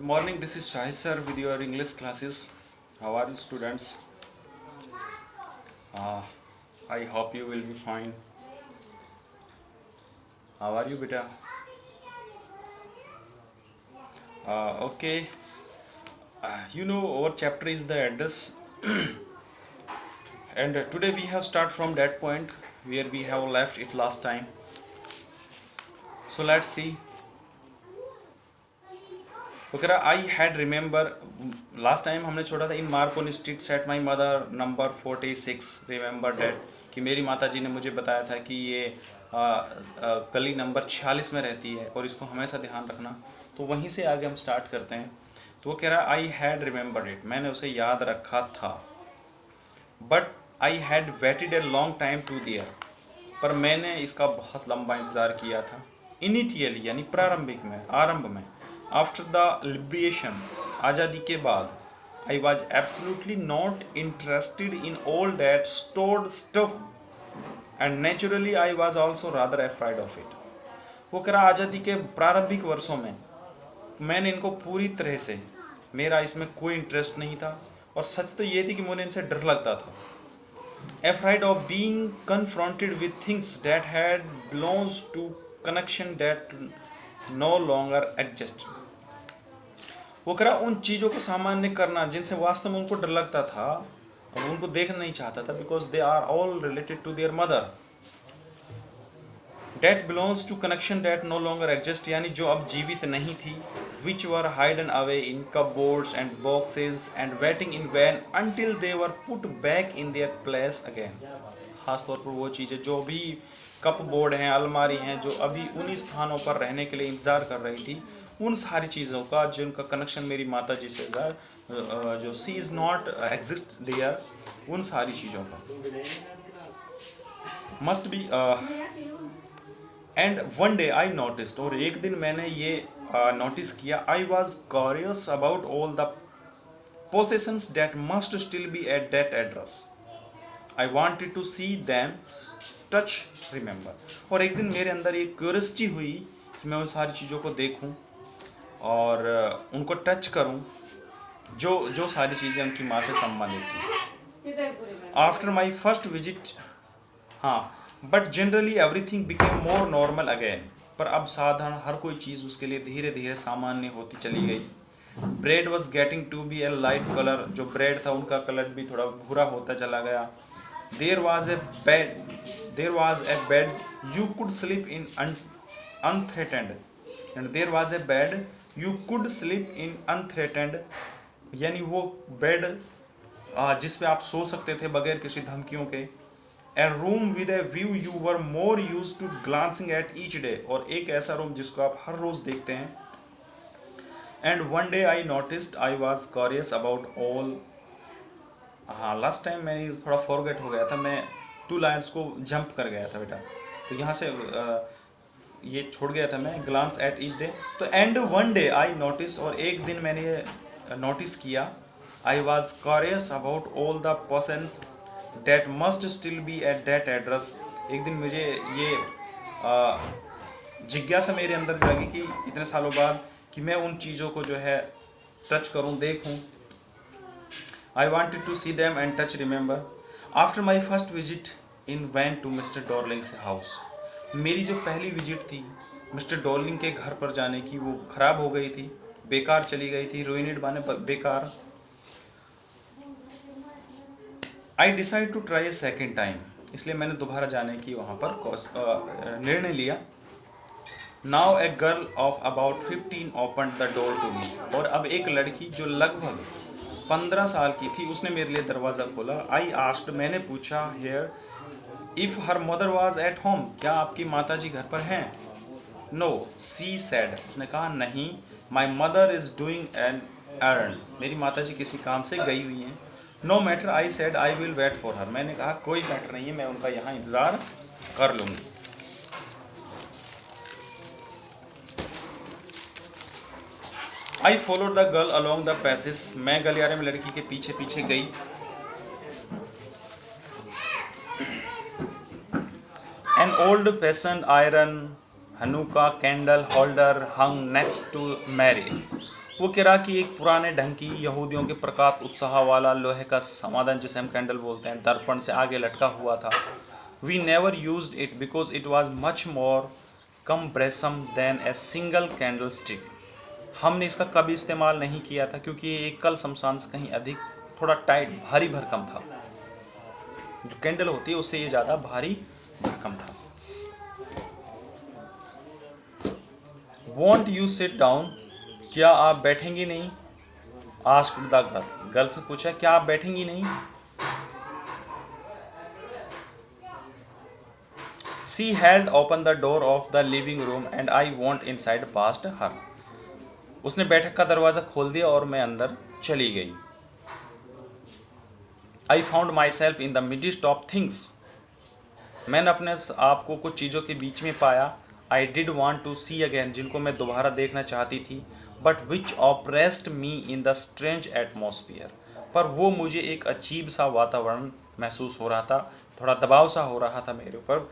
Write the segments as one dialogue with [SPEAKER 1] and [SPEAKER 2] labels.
[SPEAKER 1] Morning, this is Shahid sir with your English classes. How are you, students? Uh, I hope you will be fine. How are you, beta? Okay. Our chapter is the address, and today we have start from that point where we have left it last time. So let's see. Okay, I had remember last time हमने छोड़ा था in Marconi street said my mother number 46 remember that कि मेरी माता जी ने मुझे बताया था कि ये गली नंबर 46 में रहती है और इसको हमेशा ध्यान रखना। तो वहीं से आगे हम स्टार्ट करते हैं। तो वो कह रहा है आई हैड रिमेंबर्ड इट, मैंने उसे याद रखा था। But I had waited a long time to there, पर मैंने इसका बहुत लंबा इंतज़ार किया था। इनिटियली यानी प्रारंभिक में, आरंभ में। आफ्टर द लिबरेशन, आज़ादी के बाद। I was absolutely not interested in all that stored stuff and naturally I was also rather afraid of it. वो कह रहा आज़ादी के प्रारंभिक वर्षों में मैंने इनको पूरी तरह से, मेरा इसमें कोई इंटरेस्ट नहीं था और सच तो ये थी कि मुझे इनसे डर लगता था। Afraid of being confronted with things that had belongs to connection that no longer exist। वो करा उन चीज़ों को सामान्य करना जिनसे वास्तव में उनको डर लगता था और उनको देखना नहीं चाहता था, because they are all related to their mother. That belongs to connection that no longer exist, यानी जो अब जीवित नहीं थी। Which were hidden away in cupboards and boxes and waiting in vain until they were put back in their place again। खास तौर पर वो चीज़ें जो अभी कप बोर्ड हैं, अलमारी हैं, जो अभी उन्हीं स्थानों पर रहने के लिए इंतज़ार कर रही थी, उन सारी चीज़ों का जिनका कनेक्शन मेरी माता जी से था, जो she is not exist there, उन सारी चीज़ों का must be. And one day I noticed, और एक दिन मैंने ये नोटिस किया। I was curious about all the possessions that must still be at that address. I wanted to see them, touch, remember. और एक दिन मेरे अंदर एक क्यूरियसिटी हुई कि मैं उन सारी चीज़ों को देखूं और उनको टच करूं जो सारी चीज़ें उनकी माँ से संबंधित थी। आफ्टर माई फर्स्ट विजिट, हाँ, but generally everything became more normal again. पर अब साधारण हर कोई चीज़ उसके लिए धीरे धीरे सामान्य होती चली गई। Bread was getting to be a light colour, जो ब्रेड था उनका कलर भी थोड़ा भूरा होता चला गया। There was a bed you could sleep in unthreatened, and there was a bed you could sleep in unthreatened, यानी वो बेड जिस पे आप सो सकते थे बगैर किसी धमकियों के। A room with a view you were more used to glancing at each day, और एक ऐसा रूम जिसको आप हर रोज देखते हैं। And one day I noticed I was curious about all, हाँ लास्ट टाइम मैं थोड़ा फॉरगेट हो गया था, मैं 2 लाइन्स को जंप कर गया था बेटा, तो यहाँ से ये छोड़ गया था मैं, ग्लांस एट ईच डे। तो and one day I notice, और एक दिन मैंने ये नोटिस किया। I was curious about all the persons That must still be at that address। एक दिन मुझे ये जिज्ञासा मेरे अंदर जागी कि इतने सालों बाद कि मैं उन चीज़ों को जो है टच करूं, देखूं। I wanted to see them and touch, remember। After my first visit in went to Mr. Dorling's house। मेरी जो पहली विजिट थी मिस्टर डॉर्लिंग के घर पर जाने की, वो ख़राब हो गई थी, बेकार चली गई थी, रुइनेड माने बेकार। I decide to try a second time, इसलिए मैंने दोबारा जाने की वहाँ पर निर्णय लिया। Now a girl of about 15 open the door to me, और अब एक लड़की जो लगभग 15 साल की थी उसने मेरे लिए दरवाज़ा खोला। आई आस्क्ड, मैंने पूछा, hair if her mother was at home, क्या आपकी माता जी घर पर हैं? नो, सी सेड, उसने कहा नहीं, my mother is doing an errand, मेरी माता जी किसी काम से गई हुई हैं। No matter, I said I will wait for her, मैंने कहा कोई मैटर नहीं है, मैं उनका यहाँ इंतज़ार कर लूँगी। I followed the girl along the passage, मैं गलियारे में लड़की के पीछे पीछे गई। An old fashion iron Hanukkah candle holder hung next to Mary, वो कह रहा कि एक पुराने ढंग की यहूदियों के प्रकाश उत्साह वाला लोहे का समाधान, जिसे हम कैंडल बोलते हैं, दर्पण से आगे लटका हुआ था। We never used it because it was much more cumbersome than a single candlestick. हमने इसका कभी इस्तेमाल नहीं किया था क्योंकि ये एकल शमशान से कहीं अधिक थोड़ा टाइट भारी भरकम था। जो कैंडल होती है उससे ये ज़्यादा भारी भरकम था। वॉन्ट यू सिट डाउन, क्या आप बैठेंगी नहीं? आस्क्ड द गर्ल, गर्ल से पूछा क्या आप बैठेंगी नहीं? She had open the door of the living room and I went inside past her. उसने बैठक का दरवाज़ा खोल दिया और मैं अंदर चली गई। I found myself in the midst of things, मैंने अपने आप को कुछ चीज़ों के बीच में पाया। I did want to see again, जिनको मैं दोबारा देखना चाहती थी, but which oppressed me in the strange atmosphere, पर वो मुझे एक अजीब सा वातावरण महसूस हो रहा था, थोड़ा दबाव सा हो रहा था मेरे ऊपर।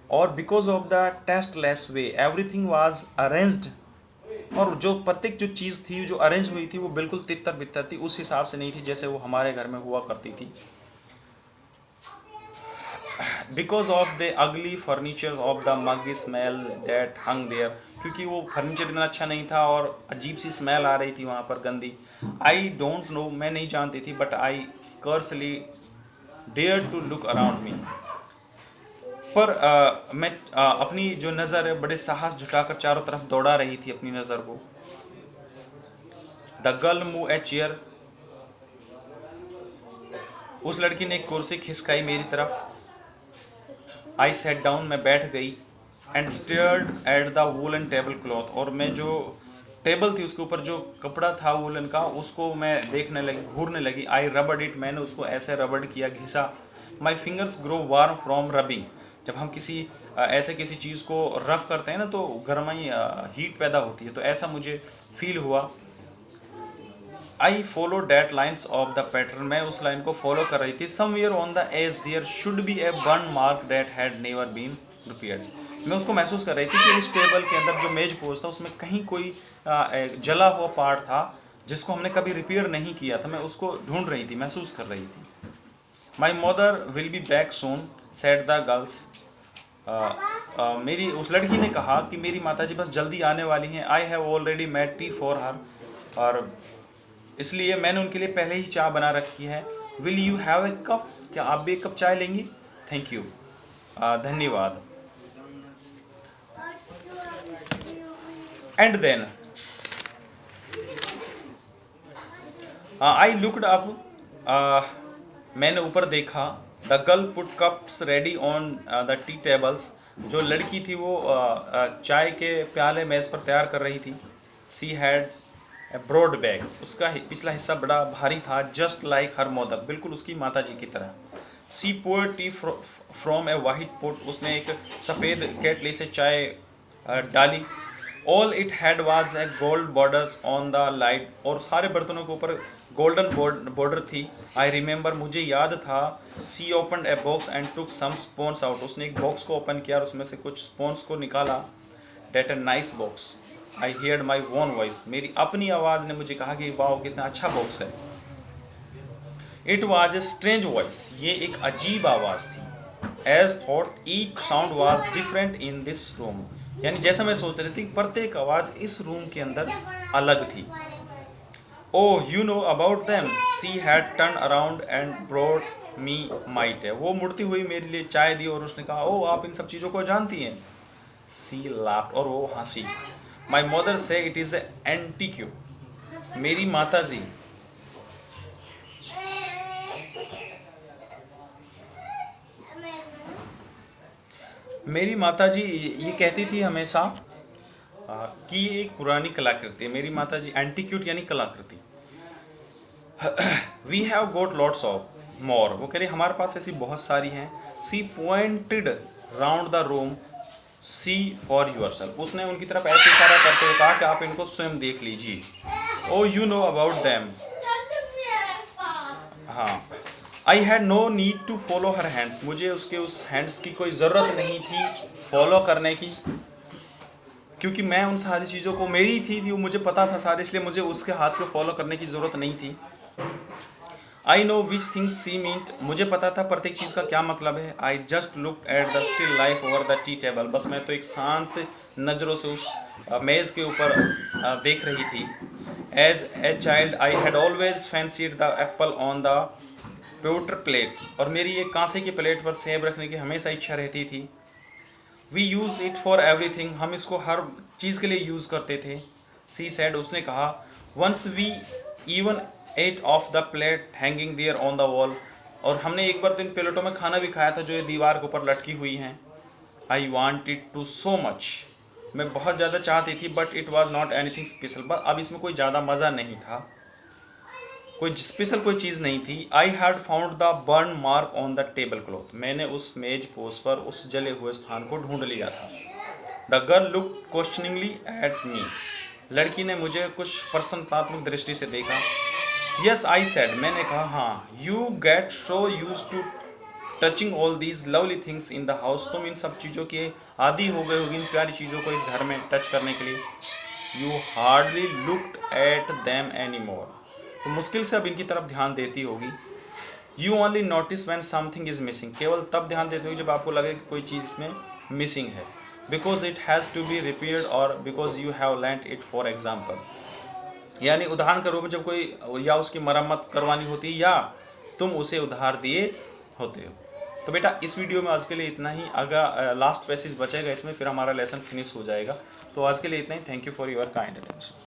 [SPEAKER 1] और because of the tasteless way everything was arranged, और जो प्रत्येक जो चीज़ थी जो अरेंज हुई थी वो बिल्कुल तितर बितर थी, उस हिसाब से नहीं थी जैसे वो हमारे घर में हुआ करती थी। Because of the ugly furniture of the mug smell that hung there, क्योंकि वो फर्नीचर इतना अच्छा नहीं था और अजीब सी स्मेल आ रही थी वहाँ पर, गंदी। आई डोंट नो, मैं नहीं जानती थी, but I scarcely dare to look around me, पर मैं अपनी जो नज़र है बड़े साहस जुटाकर चारों तरफ दौड़ा रही थी अपनी नज़र को। The girl move a chair, उस लड़की ने एक कुर्सी खिसकाई मेरी तरफ। आई सेट डाउन, मैं बैठ गई। And stared at the woollen table cloth, और मैं जो टेबल थी उसके ऊपर जो कपड़ा था वूलन का, उसको मैं देखने लगी, घूरने लगी। आई रबड इट, मैंने उसको ऐसे रबड़ किया, घिसा। My fingers grow warm from rubbing, जब हम किसी ऐसे किसी चीज़ को रफ करते हैं ना तो गर्माई हीट पैदा होती है, तो ऐसा मुझे फील हुआ। I follow that lines of the pattern, मैं उस लाइन को फॉलो कर रही थी। Somewhere on the edge there should be a burn mark that had never been repaired, मैं उसको महसूस कर रही थी कि उस टेबल के अंदर जो मेज पोज था उसमें कहीं कोई जला हुआ पार्ट था जिसको हमने कभी रिपेयर नहीं किया था, मैं उसको ढूंढ रही थी, महसूस कर रही थी। My mother will be back soon said the girls, मेरी उस लड़की ने कहा कि मेरी माताजी बस जल्दी आने वाली हैं। I have already made tea for her, और इसलिए मैंने उनके लिए पहले ही चाय बना रखी है। Will you have a cup, क्या आप भी एक कप चाय लेंगी? थैंक यू, धन्यवाद। And then I looked up, मैंने ऊपर देखा। The girl put cups ready on the tea tables, जो लड़की थी वो चाय के प्याले मेज़ पर तैयार कर रही थी। She had a broad bag, उसका पिछला हिस्सा बड़ा भारी था। जस्ट लाइक हर मदर, बिल्कुल उसकी माता जी की तरह। She pour tea from a white pot, उसने एक सफ़ेद केटली से चाय डाली। All it had was a gold borders on the light, और सारे बर्तनों के ऊपर गोल्डन बॉर्डर थी। आई रिमेंबर, मुझे याद था। She open a box and took some spoons out, उसने एक बॉक्स को ओपन किया और उसमें से कुछ स्पोन्स को निकाला। That a nice box, I heard my own voice, मेरी अपनी आवाज़ ने मुझे कहा कि वाह कितना अच्छा बॉक्स है। It was a strange voice, ये एक अजीब आवाज़ थी। As thought each sound was different in this room, यानी जैसा मैं सोच रही थी प्रत्येक आवाज़ इस रूम के अंदर अलग थी। Oh you know about them, she had turn around and brought me my tea, वो मुड़ती हुई मेरे लिए चाय दी और उसने कहा ओह आप इन सब चीज़ों को जानती हैं। सी लाफ्ड, और वो हंसी। माई मदर से इट इज़ एंटीक्यू, मेरी माता जी ये कहती थी हमेशा कि ये एक पुरानी कलाकृति है। मेरी माता जी, एंटीक्यूट यानी कलाकृति। We have got lots of more, वो कह रही हमारे पास ऐसी बहुत सारी हैं। She pointed round the room, see for yourself, उसने उनकी तरफ ऐसे इशारा करते हुए कहा कि आप इनको स्वयं देख लीजिए। Oh you know about them, हाँ। I had no need to follow her hands, मुझे उसके उस हैंड्स की कोई ज़रूरत नहीं थी फॉलो करने की। क्योंकि मैं उन सारी चीज़ों को मेरी थी वो मुझे पता था सारे, इसलिए मुझे उसके हाथ को फॉलो करने की ज़रूरत नहीं थी। I know which things she meet, मुझे पता था प्रत्येक चीज़ का क्या मतलब है। I just look at the still life over the tea table, बस मैं तो एक शांत नज़रों से उस मेज़ के ऊपर देख रही थी। As a child I had always fancied the apple on the pewter plate, और मेरी एक कांसे की प्लेट पर सेब रखने की हमेशा इच्छा रहती थी। We use it for everything, हम इसको हर चीज़ के लिए यूज़ करते थे। सी सैड, उसने कहा। Once we even ate of the plate hanging there on the wall, और हमने एक बार तो इन प्लेटों में खाना भी खाया था जो ये दीवार के ऊपर लटकी हुई हैं। I wanted to so much, मैं बहुत ज़्यादा चाहती थी, but it was not anything special, but अब इसमें कोई ज़्यादा मज़ा नहीं था, कोई स्पेशल कोई चीज़ नहीं थी। I had found the burn mark on the table cloth, मैंने उस मेज पोस्ट पर उस जले हुए स्थान को ढूंढ लिया था। The girl look questioningly at me, लड़की ने मुझे कुछ प्रश्नात्मक दृष्टि से देखा। यस आई सेड, मैंने कहा हाँ। You get so use to touching all these lovely things in the house, तुम इन सब चीज़ों के आदी हो गए होगी, इन प्यारी चीज़ों को इस घर में टच करने के लिए। You hardly looked at them any more, तो मुश्किल से अब इनकी तरफ ध्यान देती होगी। You only notice when something is missing, केवल तब ध्यान देते होगी जब आपको लगे कि कोई चीज़ इसमें मिसिंग है। Because it has to be repaired और because you have lent it for example, यानी उदाहरण के रूप में जब कोई या उसकी मरम्मत करवानी होती है या तुम उसे उधार दिए होते हो। तो बेटा इस वीडियो में आज के लिए इतना ही, अगर लास्ट पैसेज बचेगा इसमें फिर हमारा लेसन फिनिश हो जाएगा। तो आज के लिए इतना ही। Thank you for your kind attention.